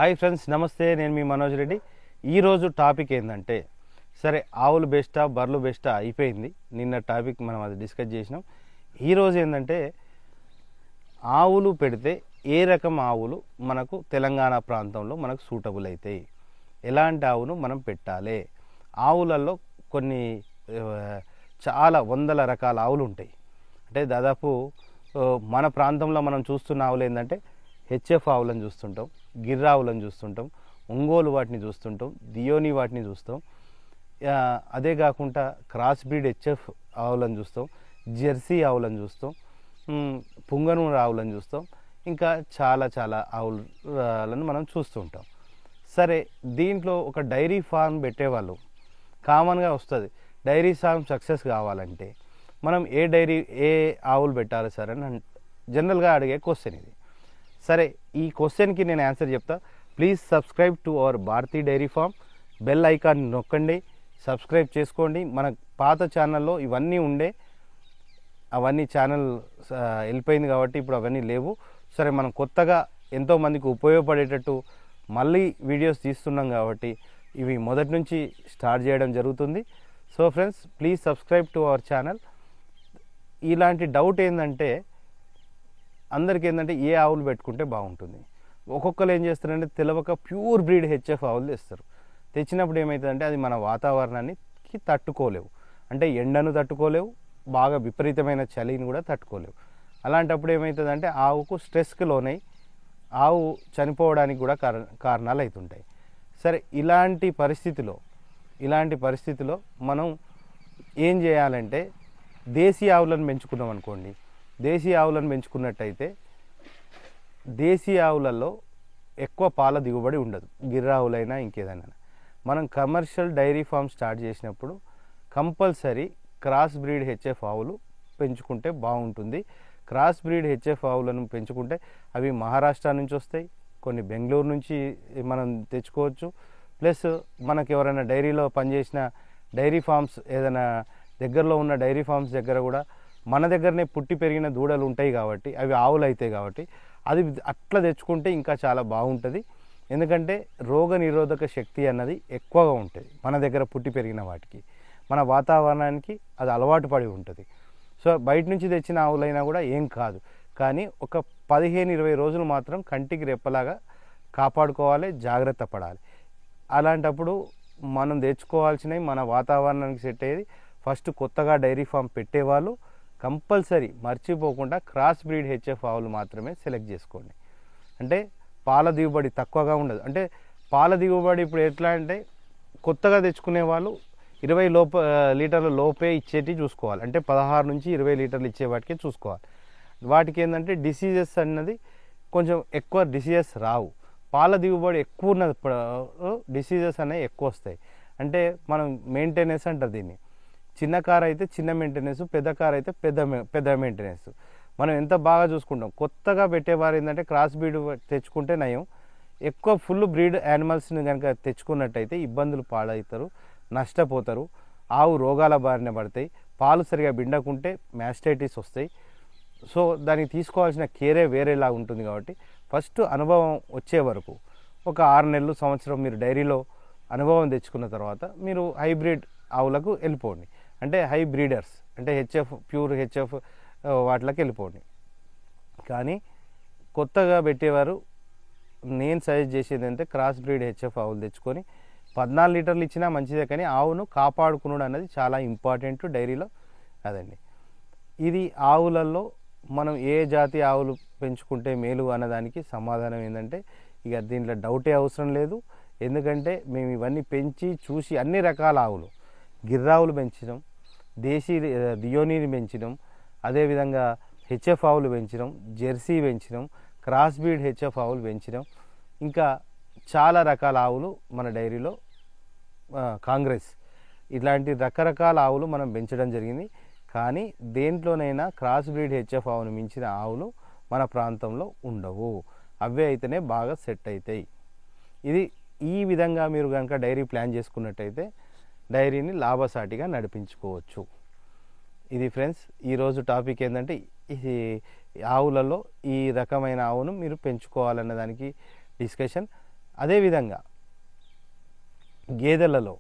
Hi friends, నమస్తే. నేను మీ మనోజ్ రెడ్డి. ఈరోజు టాపిక్ ఏంటంటే, సరే ఆవులు బెస్టా బర్రెలు బెస్టా అయిపోయింది. నిన్న టాపిక్ మనం అది డిస్కస్ చేసినాం. ఈరోజు ఏంటంటే, ఆవులు పెడితే ఏ రకం ఆవులు మనకు తెలంగాణ ప్రాంతంలో మనకు సూటబుల్ అవుతాయి, ఎలాంటి ఆవును మనం పెట్టాలి. ఆవులలో కొన్ని చాలా వందల రకాల ఆవులు ఉంటాయి. అంటే దాదాపు మన ప్రాంతంలో మనం చూస్తున్న ఆవులు ఏంటంటే హెచ్ఎఫ్ ఆవులను చూస్తుంటాం, గిర్రా ఆవులను చూస్తుంటాం, ఒంగోలు వాటిని చూస్తుంటాం, దియోని వాటిని చూస్తాం. అదే కాకుండా క్రాస్ బ్రీడ్ హెచ్ఎఫ్ ఆవులను చూస్తాం, జెర్సీ ఆవులను చూస్తాం, పుంగనూరు ఆవులను చూస్తాం, ఇంకా చాలా చాలా ఆవులను మనం చూస్తుంటాం. సరే, దీంట్లో ఒక డైరీ ఫార్మ్ పెట్టేవాళ్ళు కామన్గా వస్తుంది. డైరీ ఫార్మ్ సక్సెస్ కావాలంటే మనం ఏ ఆవులు పెట్టాలి సార్ అని జనరల్గా అడిగే క్వశ్చన్ ఇది. సరే, ఈ క్వశ్చన్కి నేను ఆన్సర్ చెప్తా. Please subscribe to our Bharati dairy farm. Bell icon నొక్కండి, సబ్స్క్రైబ్ చేసుకోండి. మన పాత ఛానల్లో ఇవన్నీ ఉండే, అవన్నీ ఛానల్ వెళ్ళిపోయింది కాబట్టి ఇప్పుడు అవన్నీ లేవు. సరే, మనం కొత్తగా ఎంతోమందికి ఉపయోగపడేటట్టు మళ్ళీ వీడియోస్ తీస్తున్నాం కాబట్టి ఇవి మొదటి నుంచి స్టార్ట్ చేయడం జరుగుతుంది. So friends, please subscribe to our channel. ఇలాంటి డౌట్ ఏంటంటే, అందరికీ ఏంటంటే ఏ ఆవులు పెట్టుకుంటే బాగుంటుంది. ఒక్కొక్కరు ఏం చేస్తారంటే తెలవక ప్యూర్ బ్రీడ్ హెచ్ఎఫ్ ఆవులు తెస్తారు. తెచ్చినప్పుడు ఏమవుతుందంటే అది మన వాతావరణానికి తట్టుకోలేవు. అంటే ఎండను తట్టుకోలేవు, బాగా విపరీతమైన చలిని కూడా తట్టుకోలేవు. అలాంటప్పుడు ఏమవుతుందంటే ఆవుకు స్ట్రెస్కి లోనై ఆవు చనిపోవడానికి కూడా కారణాలు అవుతుంటాయి. సరే, ఇలాంటి పరిస్థితిలో మనం ఏం చేయాలంటే, దేశీ ఆవులను పెంచుకున్నాం అనుకోండి. దేశీ ఆవులను పెంచుకున్నట్టయితే దేశీ ఆవులలో ఎక్కువ పాల దిగుబడి ఉండదు, గిర్రా ఆవులైనా ఇంకేదైనా. మనం కమర్షియల్ డైరీ ఫామ్ స్టార్ట్ చేసినప్పుడు కంపల్సరీ క్రాస్ బ్రీడ్ హెచ్ఎఫ్ ఆవులు పెంచుకుంటే బాగుంటుంది. క్రాస్ బ్రీడ్ హెచ్ఎఫ్ ఆవులను పెంచుకుంటే అవి మహారాష్ట్ర నుంచి వస్తాయి, కొన్ని బెంగళూరు నుంచి మనం తెచ్చుకోవచ్చు. ప్లస్ మనకు ఎవరైనా డైరీలో పనిచేసిన డైరీ ఫార్మ్స్, ఏదైనా దగ్గరలో ఉన్న డైరీ ఫార్మ్స్ దగ్గర కూడా మన దగ్గరనే పుట్టి పెరిగిన దూడలు ఉంటాయి కాబట్టి, అవి ఆవులు అవుతాయి కాబట్టి అది అట్లా తెచ్చుకుంటే ఇంకా చాలా బాగుంటుంది. ఎందుకంటే రోగ నిరోధక శక్తి అన్నది ఎక్కువగా ఉంటుంది మన దగ్గర పుట్టి పెరిగిన వాటికి. మన వాతావరణానికి అది అలవాటు పడి ఉంటుంది. సో బయట నుంచి తెచ్చిన ఆవులైనా కూడా ఏం కాదు, కానీ ఒక 15-20 రోజులు మాత్రం కంటికి రెప్పలాగా కాపాడుకోవాలి, జాగ్రత్త పడాలి. అలాంటప్పుడు మనం తెచ్చుకోవాల్సినవి మన వాతావరణానికి సెట్ అయ్యేది. ఫస్ట్ కొత్తగా డైరీ ఫామ్ పెట్టేవాళ్ళు కంపల్సరీ మర్చిపోకుండా క్రాస్ బ్రీడ్ హెచ్ఎఫ్ ఆవులు మాత్రమే సెలెక్ట్ చేసుకోండి. అంటే పాల దిగుబడి తక్కువగా ఉండదు. అంటే పాల దిగుబడి ఇప్పుడు ఎట్లా అంటే, కొత్తగా తెచ్చుకునే వాళ్ళు 20 లీటర్ల లోపే ఇచ్చేటి చూసుకోవాలి. అంటే 16 నుంచి 20 లీటర్లు ఇచ్చే వాటికే చూసుకోవాలి. వాటికి ఏంటంటే డిసీజెస్ అన్నది కొంచెం ఎక్కువ డిసీజెస్ రావు. పాల దిగుబడి ఎక్కువ ఉన్నప్పుడు డిసీజెస్ అనేవి ఎక్కువ వస్తాయి. అంటే మనం మెయింటెనెన్స్ అంటారు దీన్ని. చిన్న కార్ అయితే చిన్న మెయింటెనెన్స్, పెద్ద కార్ అయితే పెద్ద మెయింటెనెన్స్. మనం ఎంత బాగా చూసుకుంటాం. కొత్తగా పెట్టేవారు ఏంటంటే క్రాస్ బ్రీడ్ తెచ్చుకుంటే నయం. ఎక్కువ ఫుల్ బ్రీడ్ యానిమల్స్ని కనుక తెచ్చుకున్నట్టయితే ఇబ్బందులు పాడవుతారు, నష్టపోతారు, ఆవు రోగాల బారిన పడతాయి, పాలు సరిగా పిండకుంటే మ్యాస్టైటిస్ వస్తాయి. సో దానికి తీసుకోవాల్సిన కేరే వేరేలా ఉంటుంది. కాబట్టి ఫస్ట్ అనుభవం వచ్చే వరకు ఒక 6 నెలలు, సంవత్సరం మీరు డైరీలో అనుభవం తెచ్చుకున్న తర్వాత మీరు హైబ్రిడ్ ఆవులకు వెళ్ళిపోండి. అంటే హై బ్రీడర్స్, అంటే ప్యూర్ హెచ్ఎఫ్ వాటికి వెళ్ళిపోండి. కానీ కొత్తగా పెట్టేవారు నేను సజెస్ట్ చేసేది అంటే క్రాస్ బ్రీడ్ హెచ్ఎఫ్ ఆవులు తెచ్చుకొని 14 లీటర్లు ఇచ్చినా మంచిదే, కానీ ఆవును కాపాడుకున్నాడు అన్నది చాలా ఇంపార్టెంట్ డైరీలో. అదండి. ఇది ఆవులలో మనం ఏ జాతి ఆవులు పెంచుకుంటే మేలు అన్నదానికి సమాధానం ఏంటంటే, ఇక దీంట్లో డౌటే అవసరం లేదు. ఎందుకంటే మేము ఇవన్నీ పెంచి చూసి అన్ని రకాల ఆవులు, గిర్రావులు పెంచినాం, దేశీ దియోనీని పెంచినాం, అదేవిధంగా హెచ్ఎఫ్ ఆవులు పెంచినాం, జెర్సీ పెంచినాం, క్రాస్ బ్రీడ్ హెచ్ఎఫ్ ఆవులు పెంచినాం. ఇంకా చాలా రకాల ఆవులు మన డైరీలో, కాంగ్రెస్, ఇలాంటి రకరకాల ఆవులు మనం పెంచడం జరిగింది. కానీ దేంట్లోనైనా క్రాస్ బ్రీడ్ హెచ్ఎఫ్ ఆవును మించిన ఆవులు మన ప్రాంతంలో ఉండవు. అవే అయితేనే బాగా సెట్ అవుతాయి. ఈ విధంగా మీరు కనుక డైరీ ప్లాన్ చేసుకున్నట్టయితే డైరీని లాభసాటిగా నడిపించుకోవచ్చు. ఇది ఫ్రెండ్స్, ఈరోజు టాపిక్ ఏంటంటే, ఇది ఆవులలో ఈ రకమైన ఆవును మీరు పెంచుకోవాలన్న దానికి డిస్కషన్. అదేవిధంగా గేదెలలో